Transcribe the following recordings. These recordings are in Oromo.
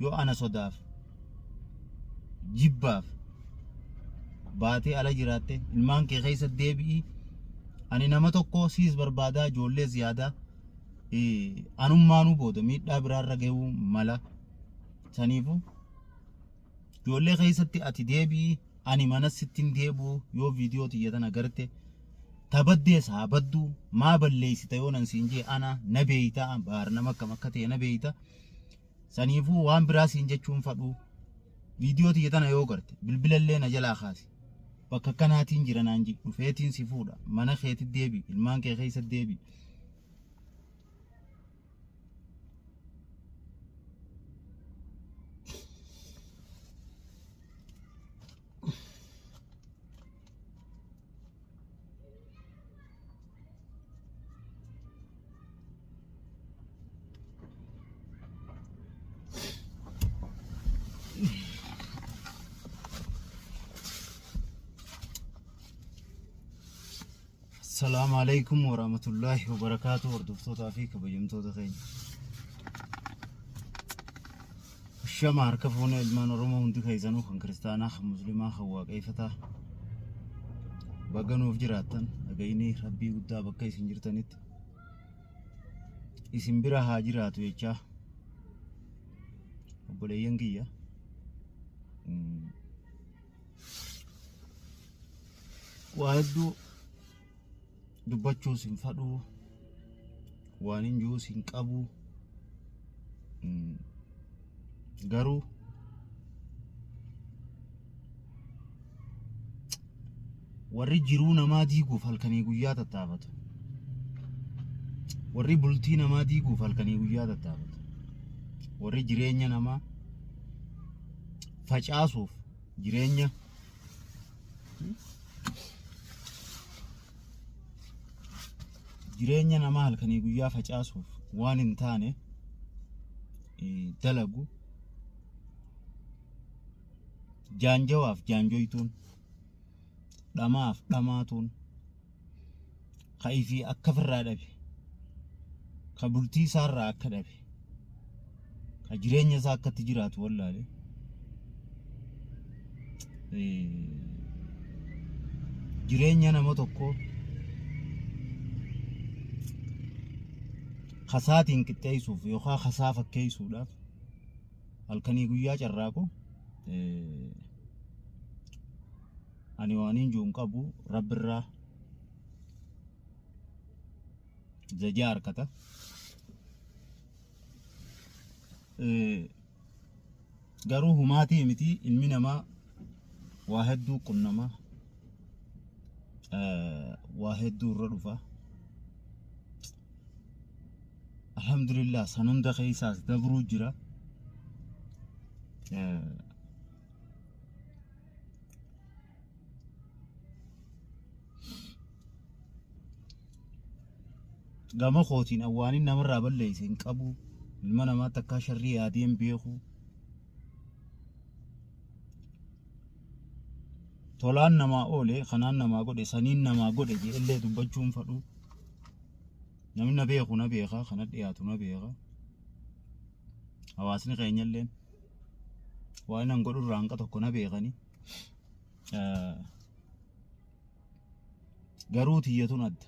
yoo ana sodaaf jibbaaf baatee ala jiraatte ilmaan kee keessa deebi'i ani nama tokko siis barbaadaa ijoollee ziyaadaa anummaanuu booda miidhaa biraarra ga'uu mala saniifu ijoollee keessatti ati deebi'i ani mana sittin deebi'u yoo viidiyoo tiyyatan agarte tabaddees haa badduu maa balleessita yoo nan siin jee ana na beeyta baar nama akkam akka ta'e na beeyta saniifuu waan biraa siin jechuun fadhu viidiyoo tiyyatana yoo garte bilbilallee na jalaa kaasi bakka kanaatiin jira naan jedhu dhufeetiin si fuudha mana keetti deebi ilmaan kee keessa deebi السلام عليكم ورحمة الله وبركاته وردفتوتا فيك بجمتوتا خير الشمع ركفون المان رمو هندي خيزانو خن كريستانا خن مسلما خوا كيفتا بغنو فجراتن اغيني ربي قدا بكاي سنجرتنيت اسم برا هاجراتو يچا وبليين كيا واحدو dubbachuu sin fadhu waan injuu sin qabu garuu warri jiruu namaa diiguuf halkanii guyyaa tattaafatu warri bultii namaa diiguuf halkanii guyyaa tattaafatu warri jireenya namaa facaasuuf jireenya jireenya namaa halkanii guyyaa facaasuuf waan hin taane dalagu jaanjawaaf jaanjoytuun dhamaaf dhamaatuun ka'ifii akka firraa dhabe ka bultii isaarraa akka dhabe ka jireenya isaa akkatti jiraatu wallaale jireenya nama tokko khasaatiin qixxeessuuf yookaan khasaa fakkeessuudhaaf halkanii guyyaa carraaqu ani waaniin juun qabu rabbirraa zajaa harkata garuu humaatii miti ilmi namaa waa hedduu qunnamaa waa hedduu irra dhufa alhamdulillah sanunda keessaas dabruu jira gama khootiin awwaanin namarraa balleeyse hin qabu ilma namaa takkaa sharrii yaadeen beeku tolaan namaa oole kanaan namaa godhe saniin namaa godhe illee dubbachuun fadhu namni na beeku na beeka kana dhiyaatu na beeka hawaasni keenyalleen waan nan godhu raanqa tokko na beekani garuu tiyyatuun adda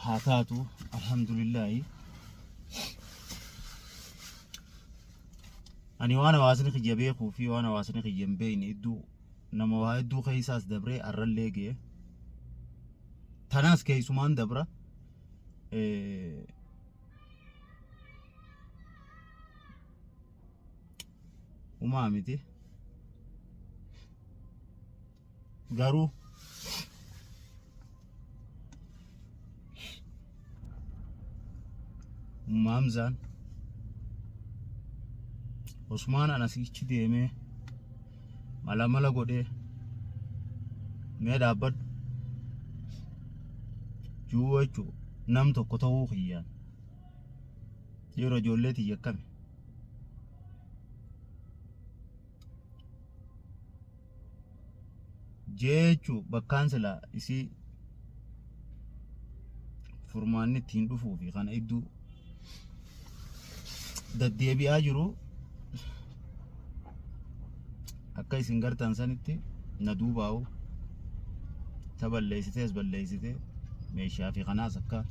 haa taatu alhamdulillaahi ani waan hawaasni kiyya beekuu fi waan hawaasni kiyya hin beekne iddoo nama waa iddoo keessaas dabree arrallee ga'e tanas keeysumaan dabra umaa miti garuu mamzaan Usmaan anasichi deemee mala godhee mee dhaabbadhu juuwachu nam tokko ta'uu xiyyaan yeroo ijoollee tiyya akkami jechu bakkaan sila isii furmaanni ittiin dhufuu fi kana iddoo deddeebi'aa jiru akka isin gartan sanitti na duubaa'u ta balleessitees balleessite meeshaa fi kanaas akka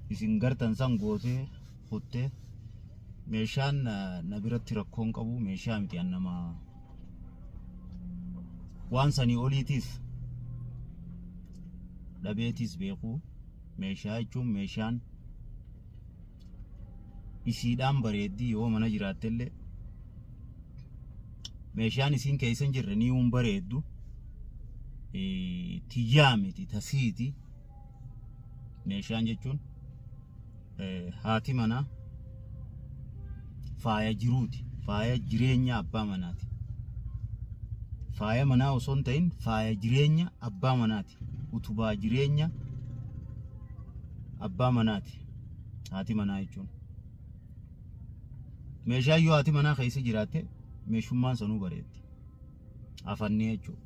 isin gartan san gootee kuttee meeshaan na biratti rakkoon qabu meeshaa miti annama waan sanii oliitiis dhabeetiis beeku meeshaa jechuun meeshaan isiidhaan bareeddii yoo mana jiraattellee meeshaan isiin keessan jirre ni un bareeddu tiyyaa miti tasiiti meeshaan jechuun haati manaa faaya jiruuti faaya jireenya abbaa manaati faaya manaa osoo hin ta'in faaya jireenya abbaa manaati utubaa jireenya abbaa manaati haati manaa jechuun meeshaa yoo haati manaa keessa jiraatte meeshummaan sanuu bareeddi afannee jechuudha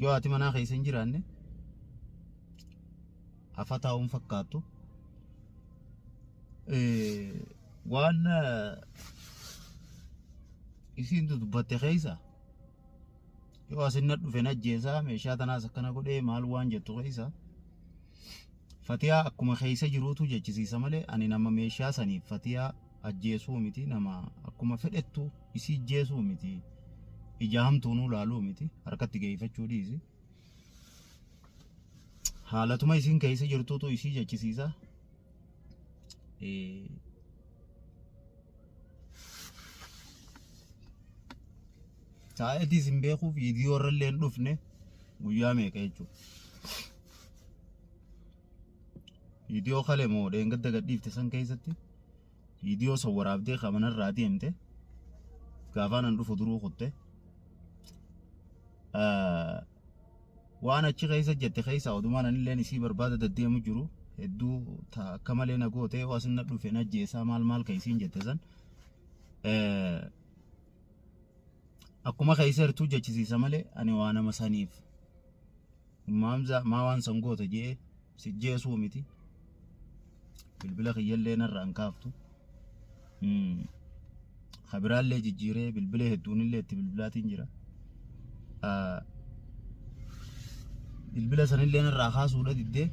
yoo haati manaa keessa hin jiraanne afataa'uun fakkaattu waan isiin dubbatte keessa yoo asinna dhufe najjeesaa meeshaa tanaas akkana godhee maal waan jettu keessa fatiyaa akkuma keessa jiruutu jechisiisa malee ani nama meeshaa saniif fatiyaa ajjeesuu miti nama akkuma fedhettu isii ajjeesuu miti ija hamtuunuu laaluu miti harkatti geeffachuu dhiisi haalatuma isiin keessa jirtuutu isii jechisiisa sa'aatii isin beekuuf viidiyoo irrallee hin dhufne guyyaa meeqa jechuudha viidiyoo kale moo dheengadda gadhiifte san keessatti viidiyoo san waraabdee qabanarraa deemte gaafaan dhufu duruu kutte waan achi keessa jette keessa odumaan anilleen isii barbaada deddeemu jiru hedduu akka malee na goote waasin na dhufe na jeesaa maal keessiin jette san akkuma keessa hirtuu jechisiisa malee ani waa nama saniif maa waan san goote jee si jeesuu miti bilbila kiyyallee narraa hin kaaftu khabiraallee jijjiiree bilbila hedduunillee itti bilbilaatiin jira bilbila sanillee narraa kaasuudha diddee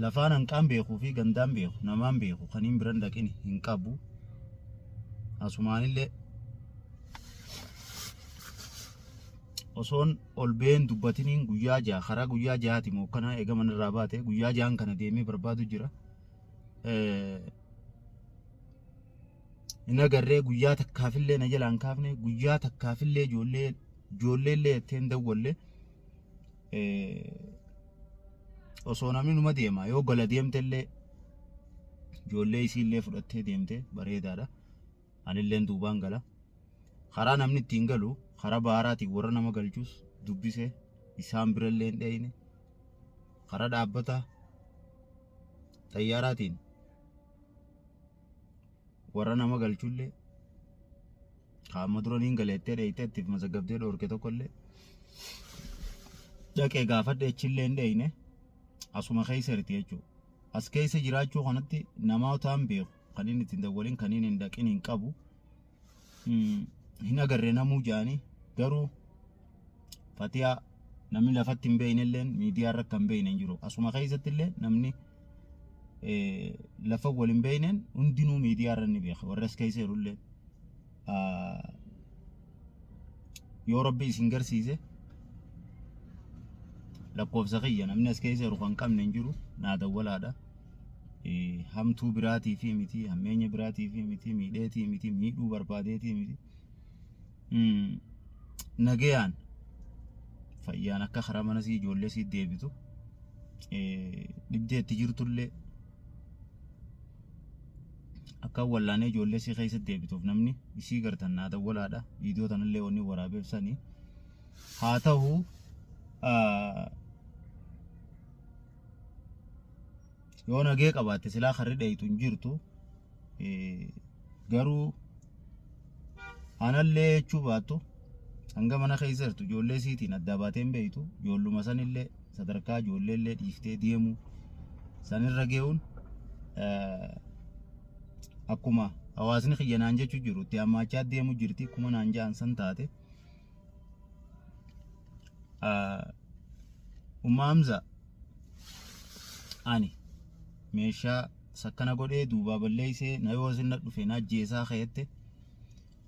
lafaan hanqaan beekuu fi gandaan beeku namaan beeku kaniin biran dhaqini hin qabu asumaanillee osoon ol been dubbatiniin guyyaa jaha karaa guyyaa jahaati moo kana eega manarraa baate guyyaa jahan kana deemee barbaadu jira ina garree guyyaa takkaafillee na jalaan kaafne guyyaa takkaafillee ijoolleellee ittiin dawwalle osoo namni numa deema yoo gola deemtellee ijoollee isiillee fudhattee deemte bareedaadha anilleen duubaan gala karaa namni ittiin galu karaa baaraatiin warra nama galchus dubbise isaan birallee hin dheeyne karaa dhaabbata xayyaaraatiin warra nama galchullee qaama duraniin galeettee dheeytee ittiif mazagabdee dhoorke tokkollee dhaqee gaafadhe echillee hin dheeyne asuma keessa jirti jechuudha as keessa jiraachuu kanatti namootaan beeku kan inni ittiin dawwaliin kan inni hin dhaqin hin qabu hin agarree namuu jaanii garuu fatiyaa namni lafatti hin beeynelleen miidiyaa irra kan beeyne hin jiru asuma keessatti illee namni lafa waliin beeynen hundinuu miidiyaa irra ni beeka warra as keessa jirullee yoo rabbi isin garsiise lakkoofsa kiyya namni as keessa jiru kan qabne hin jiru naa dawwalaadha hamtuu biraatii fi miti hammeenya biraatii fi miti miidheetii miti miidhuu barbaadeetii miti nagayaan fayyaan akka karaa mana sii ijoollee sii deebitu dhibdeetti jirtullee akka wallaanee ijoollee sii keessa deebituuf namni isii gartan naa dawwalaadha viidiyoo tanallee wanni waraabeefsanii haa ta'u yoo nagee qabaatte silaa karri dheeytu hin jirtu garuu anallee jechuu baattu hanga mana keessa jirtu ijoollee siitiin adda baateen beeytu ijoolluma sanillee sadarkaa ijoolleellee dhiiftee deemu sanirra ge'uun akkuma hawaasni xiyyanaan jechuu jiru itti hammaachaa deemu jirti kuma naan ja'an san taate umaamza ani meeshaa sakkana godhee duubaa balleessee na yoo isin dhufe na ajjeesaa ka'eette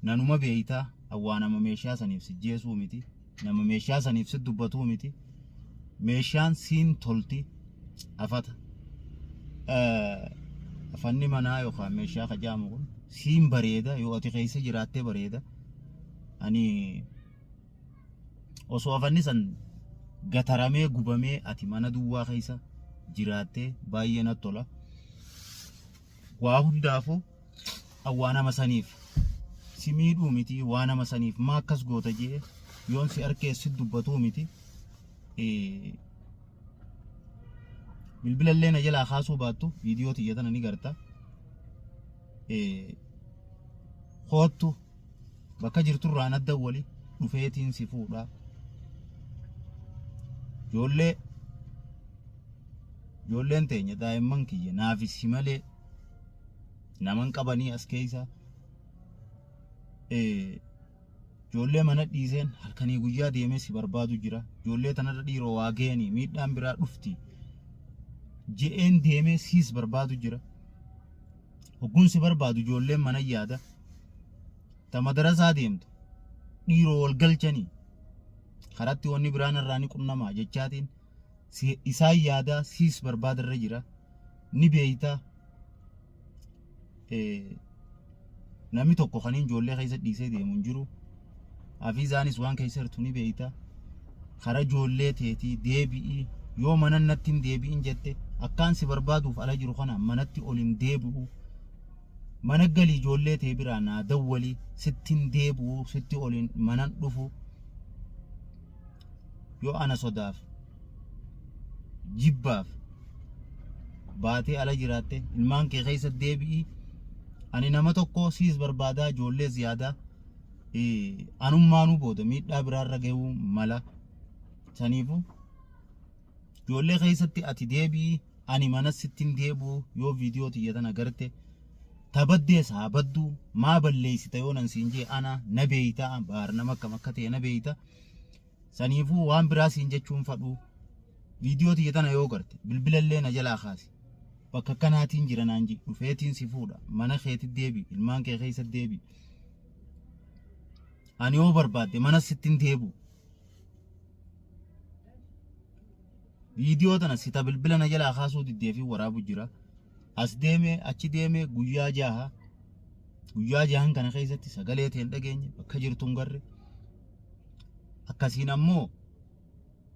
nanuma beeytaa awwaanama meeshaa saniif si jeesuu miti nama meeshaa saniif si dubbatuu miti meeshaan siin tolti afata afanni manaa yookaan meeshaa kajaamu kun siin bareeda yoo ati keessa jiraattee bareeda ani osoo afanni san gataramee gubamee ati mana duwwaa keessa jiraattee baay'ee natti tola waa hundaafuu awwaanama saniif si miidhuu miti waanama saniif maa akkas goota jee yoon si arkeessi dubbatuu miti bilbila illee na jalaa kaasuu baattu viidiyoo tiyyatana ni garta hoottu bakka jirturraa nadda wali dhufeetiin si fuudha ijoolleen teenya daa'imman kiyya naafisi malee naman qabanii as keessa ijoollee mana dhiiseen halkanii guyyaa deemee si barbaadu jira ijoollee tanarra dhiiroo waa ga'anii miidhaan biraa dhufti je'een deemee siis barbaadu jira hogguun si barbaadu ijoolleen mana yaada ta madarasaa deemtu dhiiroo wal galchanii karatti wanni biraan irraa ni qunnamaa jechaatiin isaan yaadaa siis barbaadarra jira ni beeytaa namni tokko kaniin ijoollee keessa dhiisee deemu hin jiru afiizaanis waan keessa jirtu ni beeytaa kara ijoollee teetii deebi'ii yoo mana natti hin deebi'in jette akkaan si barbaaduuf ala jiru kana manatti ol hin deebi'u mana galii ijoollee tee biraa naa dawwalii sitti hin deebi'u sitti ol hin manan dhufu yoo ana sodaaf jibbaaf baatee ala jiraatte ilmaan kee keessa deebi'ii ani nama tokko siis barbaadaa ijoollee ziyaadaa anummaanuu booda miidhaa biraarra ga'uu mala saniifu ijoollee keessatti ati deebi'ii ani manas sittin deebi'u yoo viidiyoo tiyyatan agarte tabaddees haa badduu maa balleessita yoo nan siin jee ana na beeyta baar nama akkam akka ta'e na beeyta saniifuu waan biraa siin jechuun fadhu viidiyoo tiyyatana yoo garte bilbilallee na jalaa kaasi bakka kanaatiin jira naan ji dhufeetiin si fuudha mana keetti deebi ilmaan kee keessa deebi ani yoo barbaadde mana sittin deebu viidiyoo tana sita bilbila na jalaa kaasuu diddeefi waraabu jira as deeme achi deeme guyyaa jahan kana keessatti sagalee teen dhageenye bakka jirtu hin garre akkasiin ammoo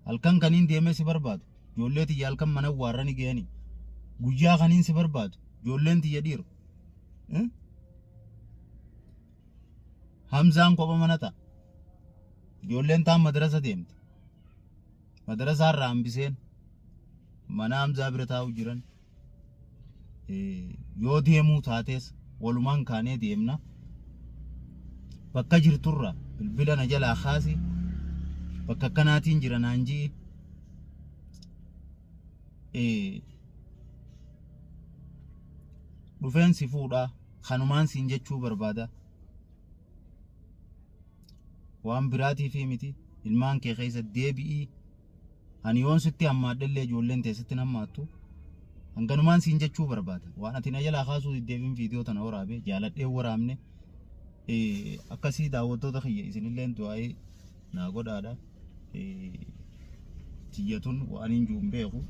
halkan kaniin deemee si barbaadu ijoollee tiyya halkan mana waarrani ga'anii guyyaa kaniin si barbaadu ijoolleen tiyya dhiiro Hamzaan kopha mana ta'a ijoolleen taan madrasa deemti madrasaa irraa hambiseen mana Hamzaa bira taa'u jiran yoo deemuu taates walumaan kaanee deemna bakka jirturra bilbila na jalaa kaasi bakka kanaatiin jira naan jii dhufeen si fuudha kanumaan siin jechuu barbaada waan biraatii fi miti ilmaan kee keessa deebi'ii ani yoon sitti hammaadhallee ijoolleen teessitti nammaattu hanganumaan siin jechuu barbaada waan ati na jalaa kaasuu deebiin viidiyoo tana waraabe jaaladhee waraabne akkasii daawwattoota kiyya isinilleen du'aa'ee naa godhaadha tiyyatun waan hin juun beeku